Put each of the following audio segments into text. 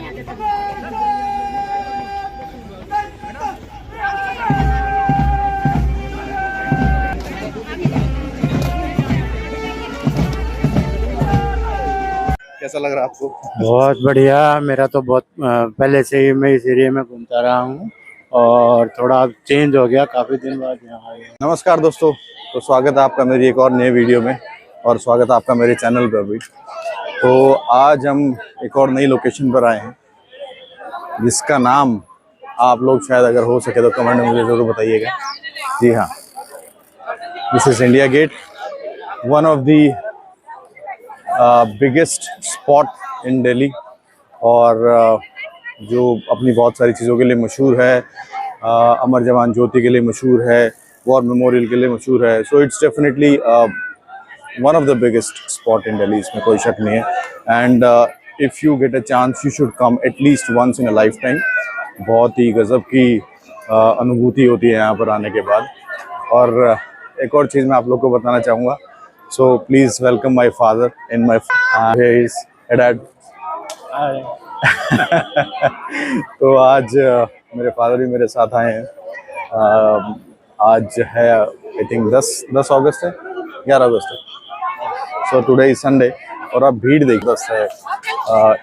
कैसा लग रहा है आपको? बहुत बढ़िया। मेरा तो बहुत पहले से ही मैं इस एरिया में घूमता रहा हूँ और थोड़ा चेंज हो गया, काफ़ी दिन बाद यहाँ आया। नमस्कार दोस्तों, तो स्वागत है आपका मेरी एक और नए वीडियो में और स्वागत है आपका मेरे चैनल पर भी। तो आज हम एक और नई लोकेशन पर आए हैं जिसका नाम आप लोग शायद अगर हो सके तो कमेंट में मुझे ज़रूर बताइएगा। जी हाँ, this is India Gate, one of the biggest spot in Delhi और जो अपनी बहुत सारी चीज़ों के लिए मशहूर है। अमर जवान ज्योति के लिए मशहूर है, वॉर मेमोरियल के लिए मशहूर है। So it's definitely one of the biggest spot in Delhi, इसमें कोई शक नहीं है। And if you get a chance you should come at least once in a lifetime. बहुत ही गज़ब की अनुभूति होती है यहाँ पर आने के बाद। और एक और चीज़ मैं आप लोग को बताना चाहूँगा। So please welcome my father in my here is dad. तो आज मेरे फादर भी मेरे साथ आए हैं। आज है आई थिंक 10 अगस्त है, 11 अगस्त है। सो टुडे इज संडे और आप भीड़ देख दस है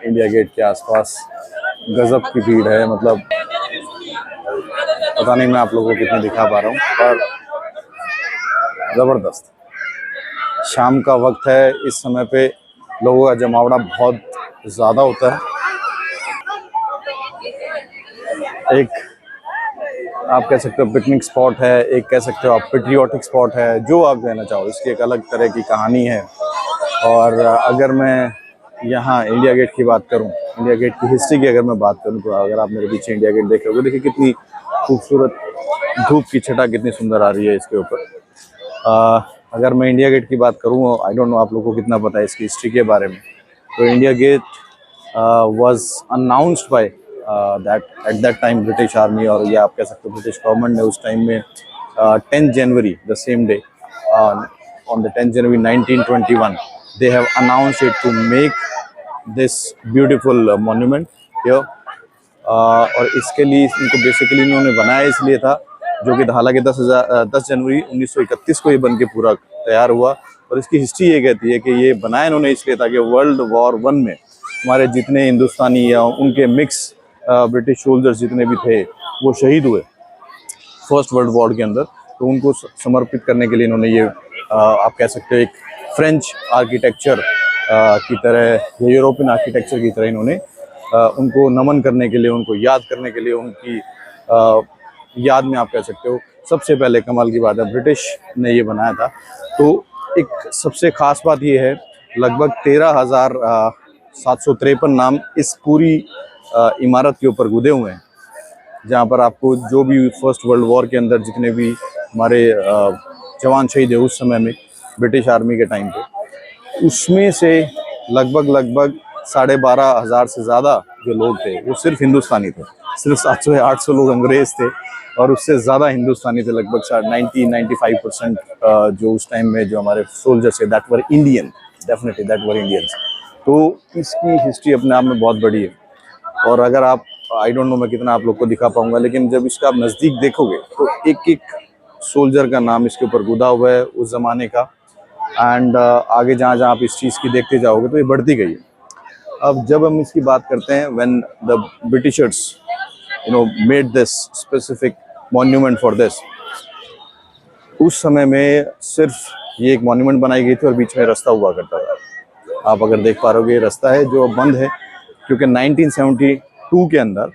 इंडिया गेट के आसपास। गजब की भीड़ है, मतलब पता नहीं मैं आप लोगों को कितनी दिखा पा रहा हूँ, पर ज़बरदस्त। शाम का वक्त है, इस समय पे लोगों का जमावड़ा बहुत ज़्यादा होता है। एक आप कह सकते हो पिकनिक स्पॉट है, एक कह सकते हो आप पेट्रियाटिक स्पॉट है, जो आप कहना चाहो। इसकी एक अलग तरह की कहानी है। और अगर मैं यहाँ इंडिया गेट की बात करूँ, इंडिया गेट की हिस्ट्री की अगर मैं बात करूँ, तो अगर आप मेरे पीछे इंडिया गेट देख रहे हो, देखिए कितनी खूबसूरत धूप की छटा कितनी सुंदर आ रही है इसके ऊपर। अगर मैं इंडिया गेट की बात करूँ, आई डोंट नो आप लोगों को कितना पता है इसकी हिस्ट्री के बारे में। तो India Gate was announced by that at that time British army, और ये आप कह सकते हो ब्रिटिश गवर्नमेंट ने उस टाइम में 10 January the same day on the 10 January 1921 they have announced it to make this beautiful monument here. और इसके लिए इनको बेसिकली इन्होंने बनाया इसलिए था, जो कि हालांकि 10 जनवरी 1931 को ये बन के पूरा तैयार हुआ। और इसकी हिस्ट्री ये कहती है कि ये बनाया इन्होंने इसलिए था कि वर्ल्ड वॉर 1 में हमारे जितने हिंदुस्तानी या उनके मिक्स ब्रिटिश सोल्जर्स जितने भी थे वो शहीद हुए फर्स्ट वर्ल्ड वॉर के अंदर। तो उनको समर्पित करने के लिए इन्होंने ये आप कह सकते हो एक फ्रेंच आर्किटेक्चर की तरह, यूरोपियन आर्किटेक्चर की तरह इन्होंने उनको नमन करने के लिए, उनको याद करने के लिए, उनकी याद में आप कह सकते हो सबसे पहले कमाल की बात है ब्रिटिश ने ये बनाया था। तो एक सबसे ख़ास बात ये है, लगभग 13,753 नाम इस पूरी इमारत के ऊपर गुदे हुए हैं, जहाँ पर आपको जो भी फर्स्ट वर्ल्ड वॉर के अंदर जितने भी हमारे जवान शहीद है उस समय में ब्रिटिश आर्मी के टाइम पे, उसमें से लगभग 12,500 से ज़्यादा जो लोग थे वो सिर्फ हिंदुस्तानी थे। सिर्फ 700 या 800 लोग अंग्रेज़ थे और उससे ज़्यादा हिंदुस्तानी थे। लगभग 90-95% जो उस टाइम में जो हमारे सोल्जर्स थे that were Indian, definitely that were Indians. तो इसकी हिस्ट्री अपने आप में बहुत बड़ी है। और अगर आप, आई डोंट नो मैं कितना आप लोग को दिखा पाऊंगा, लेकिन जब इसका आप नज़दीक देखोगे तो एक एक सोल्जर का नाम इसके ऊपर गुदा हुआ है उस ज़माने का। एंड आगे जहाँ जहाँ आप इस चीज़ की देखते जाओगे तो ये बढ़ती गई है। अब जब हम इसकी बात करते हैं, when the Britishers made this specific monument for this, उस समय में सिर्फ ये एक मॉन्यूमेंट बनाई गई थी और बीच में रास्ता हुआ करता था। आप अगर देख पा रहे हो ये रास्ता है जो बंद है, क्योंकि 1972 के अंदर,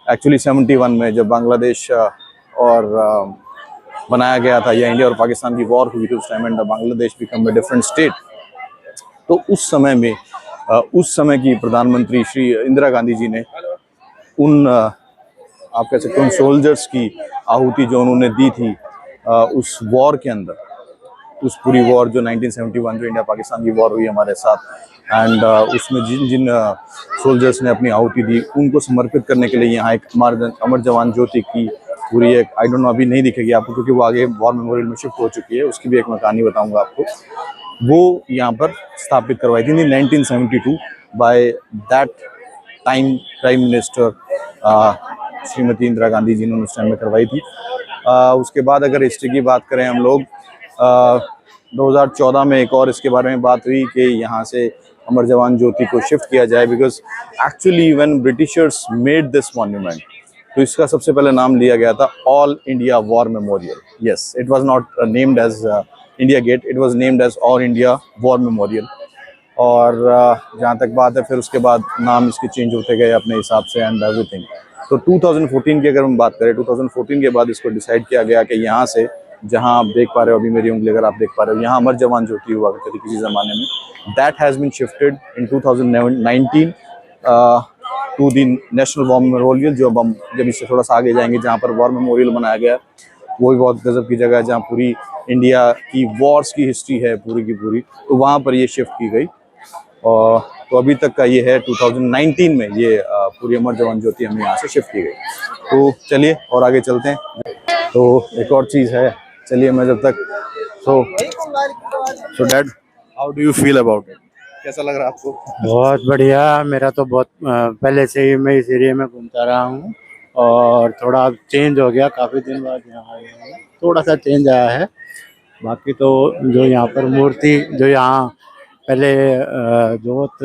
एक्चुअली 71 में जब बांग्लादेश और बनाया गया था, या इंडिया और पाकिस्तान की वॉर हुई थी उस time, and Bangladesh become a different state. तो उस समय में उस समय की प्रधानमंत्री श्री इंदिरा गांधी जी ने उन आप कह सकते हैं उन सोल्जर्स की आहुति जो उन्होंने दी थी उस वॉर के अंदर, उस पूरी वॉर जो 1971 जो इंडिया पाकिस्तान की वॉर हुई हमारे साथ, एंड उसमें जिन जिन सोल्जर्स ने अपनी आहुति दी उनको समर्पित करने के लिए यहाँ एक अमर जवान ज्योति की पूरी एक, आई डोंट नो अभी नहीं दिखेगी आपको क्योंकि वो आगे वॉर मेमोरियल में शिफ्ट हो चुकी है, उसकी भी एक मैं कहानी बताऊंगा आपको। वो यहाँ पर स्थापित करवाई थी 1972 by that time prime minister Shrimati Indira Gandhi ji ने उस टाइम में करवाई थी। उसके बाद अगर हिस्ट्री की बात करें हम लोग, 2014 में एक और इसके बारे में बात हुई कि यहाँ से अमर जवान ज्योति को शिफ्ट किया जाए, because actually when Britishers made this monument, तो इसका सबसे पहले नाम लिया गया था All India War Memorial. Yes, it was not named as India Gate, it was named as All India War Memorial. और जहाँ तक बात है, फिर उसके बाद नाम इसके चेंज होते गए अपने हिसाब से एंड एवरीथिंग। तो 2014 की अगर हम बात करें, 2014 के बाद इसको डिसाइड किया गया कि यहाँ से, जहाँ आप देख पा रहे हो अभी मेरी उंगली अगर आप देख पा रहे हो, यहाँ अमर जवान ज्योति हुआ करती थी किसी ज़माने में, that has been shifted in 2019 to the National War Memorial, जब इससे थोड़ा सा आगे जाएंगे जहाँ पर वॉर मेमोरियल बनाया गया, वो भी बहुत गजब की जगह है जहाँ पूरी इंडिया की वॉर्स की हिस्ट्री है पूरी की पूरी, तो वहाँ पर ये शिफ्ट की गई। और तो अभी तक का ये है 2019 में ये पूरी अमर जवान ज्योति हमें यहाँ से शिफ्ट की गई। तो चलिए और आगे चलते हैं। तो एक और चीज़ है, चलिए मैं जब तक so dad, how do you feel about it? कैसा लग रहा है आपको? बहुत बढ़िया। मेरा तो बहुत पहले से ही मैं इस एरिया में घूमता रहा हूँ और थोड़ा चेंज हो गया, काफ़ी दिन बाद यहाँ आया हूँ, थोड़ा सा चेंज आया है। बाकी तो जो यहाँ पर मूर्ति, जो यहाँ पहले जोत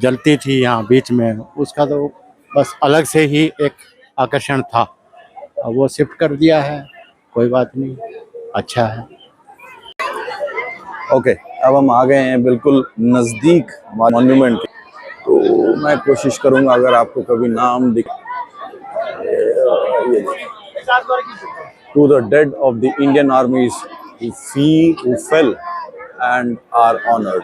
जलती थी यहाँ बीच में, उसका तो बस अलग से ही एक आकर्षण था। अब वो शिफ्ट कर दिया है, कोई बात नहीं, अच्छा है। ओके, अब हम आ गए हैं बिल्कुल नज़दीक मॉन्यूमेंट के। तो मैं कोशिश करूंगा अगर आपको कभी नाम दिख, to the dead of the Indian armies who fell and are honoured.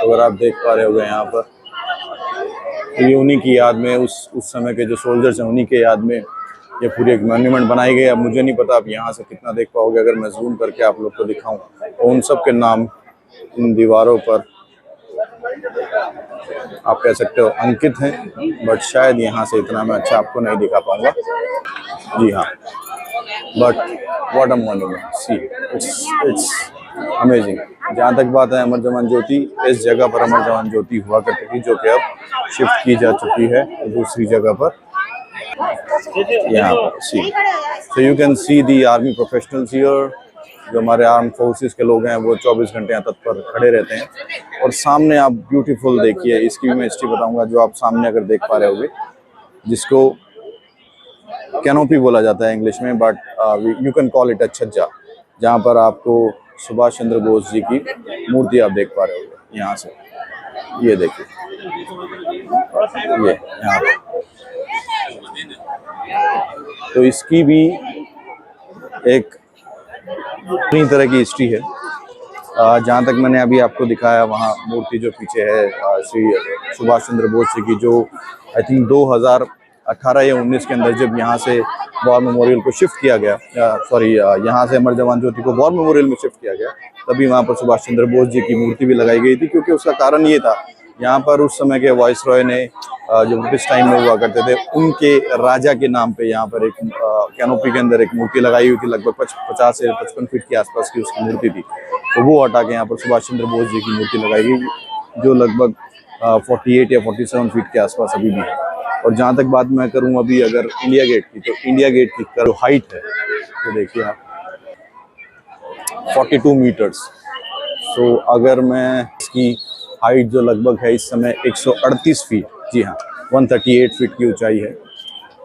अगर आप देख पा रहे होंगे यहाँ पर, तो ये उन्हीं की याद में, उस समय के जो सोल्जर्स हैं उन्हीं के याद में ये पूरी एक मॉन्यूमेंट बनाई गई। अब मुझे नहीं पता आप यहाँ से कितना देख पाओगे, अगर मैं जूम करके आप लोग को दिखाऊं तो उन सब के नाम इन दीवारों पर आप कह सकते हो अंकित हैं, बट शायद यहाँ से इतना मैं अच्छा आपको नहीं दिखा पाऊंगा। जी हाँ, but what a monument, see it's amazing. जहाँ तक बात है अमर जवान ज्योति, इस जगह पर अमर जवान ज्योति हुआ करती थी, जो कि अब शिफ्ट की जा चुकी है दूसरी जगह पर। यहाँ पर see, so you can see the army professionals here. जो हमारे आर्म फोर्सेस के लोग हैं वो 24 घंटे यहाँ तत्पर खड़े रहते हैं। और सामने आप ब्यूटीफुल देखिए, इसकी भी मैं हिस्ट्री बताऊंगा, जो आप सामने अगर देख पा रहे होगे, जिसको कैनोपी बोला जाता है इंग्लिश में, but you can call it a छज्जा, जहाँ पर आपको सुभाष चंद्र बोस जी की मूर्ति आप देख पा रहे होगे यहाँ से। ये देखिए, ये यहाँ पर, तो इसकी भी एक अपनी तरह की हिस्ट्री है। जहाँ तक मैंने अभी आपको दिखाया, वहाँ मूर्ति जो पीछे है श्री सुभाष चंद्र बोस जी की, जो आई थिंक 2018 या 19 के अंदर जब यहाँ से वॉर मेमोरियल को शिफ्ट किया गया, सॉरी यहाँ से अमर जवान ज्योति को वॉर मेमोरियल में शिफ्ट किया गया, तभी वहाँ पर सुभाष चंद्र बोस जी की मूर्ति भी लगाई गई थी। क्योंकि उसका कारण ये था, यहाँ पर उस समय के वाइस रॉय ने, जो ब्रिटिश टाइम में हुआ करते थे, उनके राजा के नाम पे यहाँ पर एक कैनोपी के अंदर एक मूर्ति लगाई हुई थी। लगभग 50 से 55 फीट के आसपास की उसकी मूर्ति थी, तो वो हटा के यहाँ पर सुभाष चंद्र बोस जी की मूर्ति लगाई गई, जो लगभग 48 या 47 फीट के आसपास अभी भी है। और जहाँ तक बात मैं करूँ अभी अगर इंडिया गेट की, तो इंडिया गेट की जो हाइट है, तो देखिए आप 42 मीटर्स। सो अगर मैं इसकी हाइट जो लगभग है इस समय 138 फीट, जी हाँ 138 फीट की ऊंचाई है।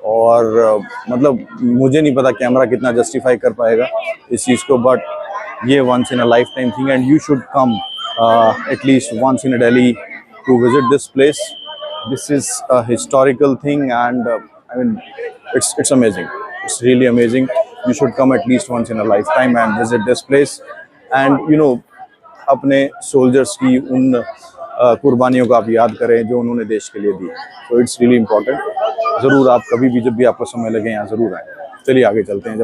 और मतलब मुझे नहीं पता कैमरा कितना जस्टिफाई कर पाएगा इस चीज़ को, बट ये once in a lifetime thing and you should come at least once in a Delhi to visit this place. This is a historical thing and I mean it's amazing. It's really amazing. You should come at least once in a lifetime and visit this place and you know अपने soldiers की उन कुर्बानियों को आप याद करें जो उन्होंने देश के लिए दी। So it's really important. ज़रूर आप कभी भी जब भी आपको समय लगे यहाँ ज़रूर आएँ। चलिए आगे चलते हैं।